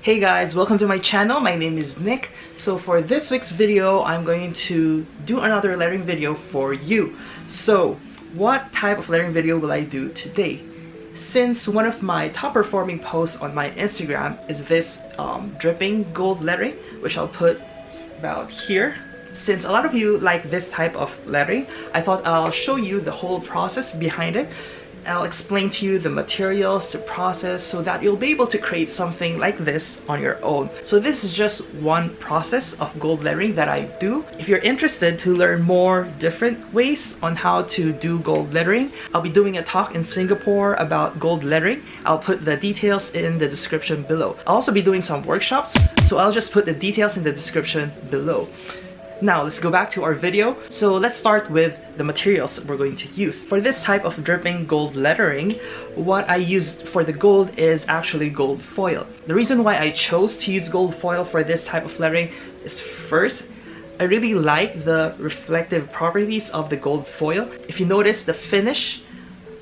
Hey guys, welcome to my channel. My name is Nick. So for this week's video, I'm going to do another lettering video for you. So what type of lettering video will I do today? Since one of my top performing posts on my Instagram is this dripping gold lettering, which I'll put about here. Since a lot of you like this type of lettering, I thought I'll show you the whole process behind it. I'll explain to you the materials, the process, so that you'll be able to create something like this on your own. So this is just one process of gold lettering that I do. If you're interested to learn more different ways on how to do gold lettering, I'll be doing a talk in Singapore about gold lettering. I'll put the details in the description below. I'll also be doing some workshops, so I'll just put the details in the description below. Now let's go back to our video. So let's start with the materials that we're going to use. For this type of dripping gold lettering, what I used for the gold is actually gold foil. The reason why I chose to use gold foil for this type of lettering is, first, I really like the reflective properties of the gold foil. If you notice, the finish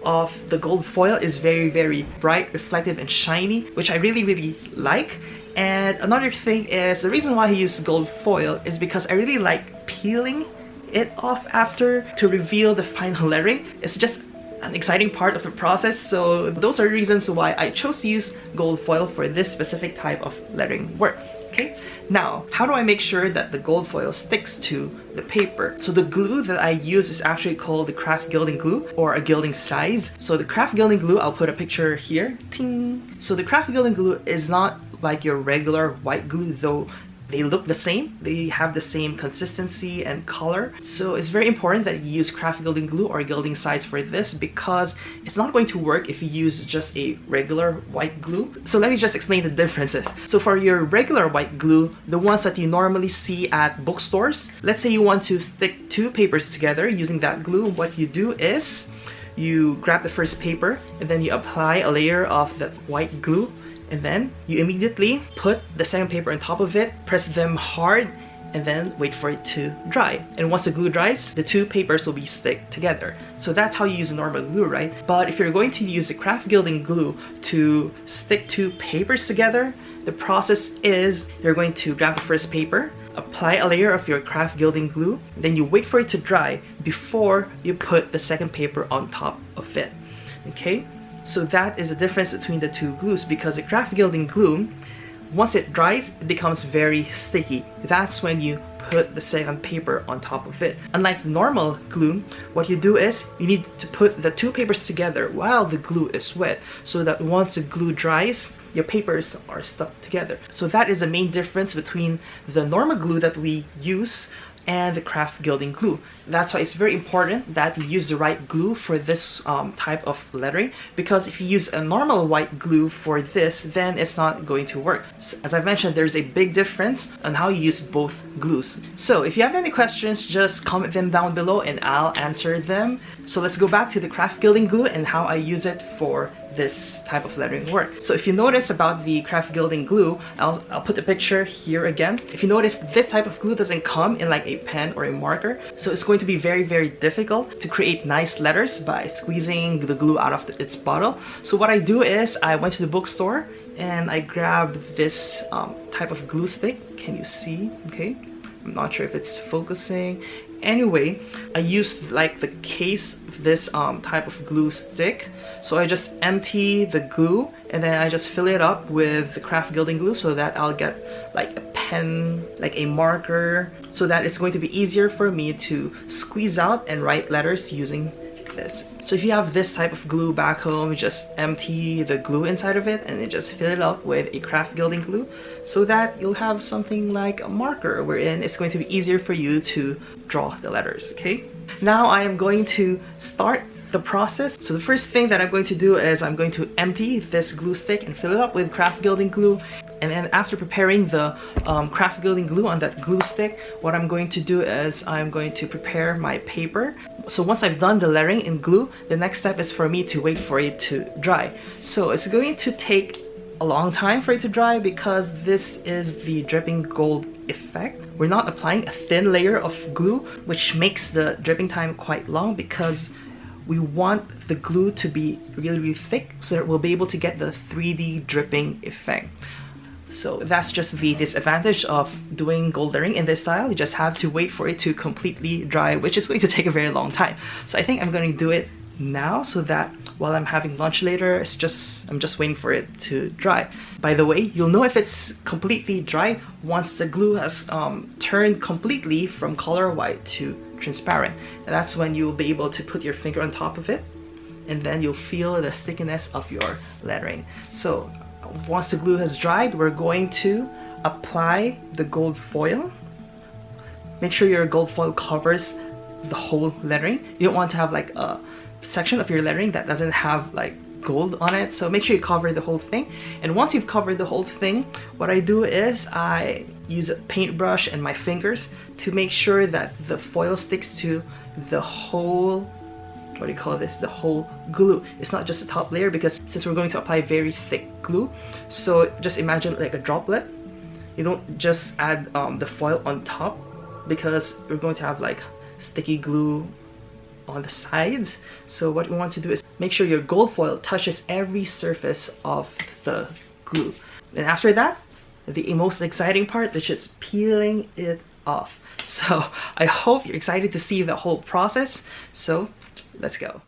of the gold foil is very bright, reflective and shiny, which I really like. And another thing is, the reason why I use gold foil is because I really like peeling it off after to reveal the final lettering. It's just an exciting part of the process, so those are reasons why I chose to use gold foil for this specific type of lettering work. Okay, now how do I make sure that the gold foil sticks to the paper? So the glue that I use is actually called the craft gilding glue, or a gilding size. So the craft gilding glue, I'll put a picture here. Ting. So the craft gilding glue is not like your regular white glue, though they look the same. They have the same consistency and color. So it's very important that you use craft gilding glue or gilding size for this, because it's not going to work if you use just a regular white glue. So let me just explain the differences. So for your regular white glue, the ones that you normally see at bookstores, let's say you want to stick two papers together using that glue, what you do is you grab the first paper and then you apply a layer of that white glue, and then you immediately put the second paper on top of it, press them hard, and then wait for it to dry. And once the glue dries, the two papers will be stick together. So that's how you use normal glue, right? But if you're going to use the craft gilding glue to stick two papers together, the process is you're going to grab the first paper, apply a layer of your craft gilding glue, then you wait for it to dry before you put the second paper on top of it. Okay? So that is the difference between the two glues, because the craft gilding glue, once it dries, it becomes very sticky. That's when you put the second paper on top of it. Unlike the normal glue, what you do is you need to put the two papers together while the glue is wet, so that once the glue dries, your papers are stuck together. So that is the main difference between the normal glue that we use and the craft gilding glue. That's why it's very important that you use the right glue for this type of lettering, because if you use a normal white glue for this, then it's not going to work. So, as I mentioned, there's a big difference on how you use both glues. So if you have any questions, just comment them down below and I'll answer them. So let's go back to the craft gilding glue and how I use it for this type of lettering work. So if you notice about the craft gilding glue, I'll put the picture here again. If you notice, this type of glue doesn't come in like a pen or a marker, so it's going to be very difficult to create nice letters by squeezing the glue out of its bottle. So what I do is I went to the bookstore and I grabbed this type of glue stick. Can you see? Okay, I'm not sure if it's focusing. Anyway, I used like the case of this type of glue stick. So I just empty the glue and then I just fill it up with the craft gilding glue, so that I'll get like a pen, like a marker, so that it's going to be easier for me to squeeze out and write letters using this. So if you have this type of glue back home, just empty the glue inside of it and then just fill it up with a craft gilding glue, so that you'll have something like a marker wherein it's going to be easier for you to draw the letters. Okay, now I am going to start the process. So the first thing that I'm going to do is I'm going to empty this glue stick and fill it up with craft gilding glue. And then after preparing the craft gilding glue on that glue stick, what I'm going to do is I'm going to prepare my paper. So once I've done the lettering in glue, the next step is for me to wait for it to dry. So it's going to take a long time for it to dry, because this is the dripping gold effect. We're not applying a thin layer of glue, which makes the dripping time quite long, because we want the glue to be really thick so that we'll be able to get the 3D dripping effect. So that's just the disadvantage of doing gold lettering in this style. You just have to wait for it to completely dry, which is going to take a very long time. So I think I'm going to do it now so that while I'm having lunch later, I'm just waiting for it to dry. By the way, you'll know if it's completely dry once the glue has turned completely from color white to transparent. And that's when you'll be able to put your finger on top of it, and then you'll feel the stickiness of your lettering. So once the glue has dried, we're going to apply the gold foil. Make sure your gold foil covers the whole lettering. You don't want to have like a section of your lettering that doesn't have like gold on it, so make sure you cover the whole thing. And once you've covered the whole thing, what I do is I use a paintbrush and my fingers to make sure that the foil sticks to the whole, what do you call this, the whole glue. It's not just the top layer, because since we're going to apply very thick glue, so just imagine like a droplet. You don't just add the foil on top, because we're going to have like sticky glue on the sides. So what we want to do is make sure your gold foil touches every surface of the glue. And after that, the most exciting part, which is peeling it off. So I hope you're excited to see the whole process. So let's go.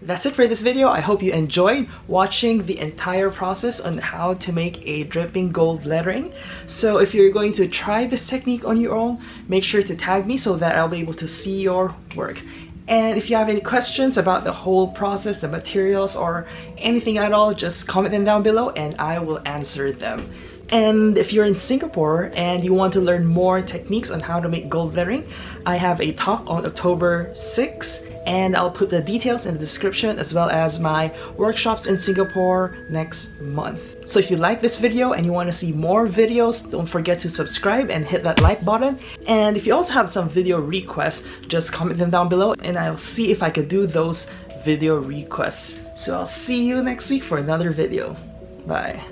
that's it for this video. I hope you enjoyed watching the entire process on how to make a dripping gold lettering. So if you're going to try this technique on your own, make sure to tag me so that I'll be able to see your work. And if you have any questions about the whole process, the materials, or anything at all, just comment them down below and I will answer them. And if you're in Singapore and you want to learn more techniques on how to make gold lettering, I have a talk on October 6th, and I'll put the details in the description, as well as my workshops in Singapore next month. So if you like this video and you want to see more videos, don't forget to subscribe and hit that like button. And if you also have some video requests, just comment them down below and I'll see if I could do those video requests. So I'll see you next week for another video. Bye.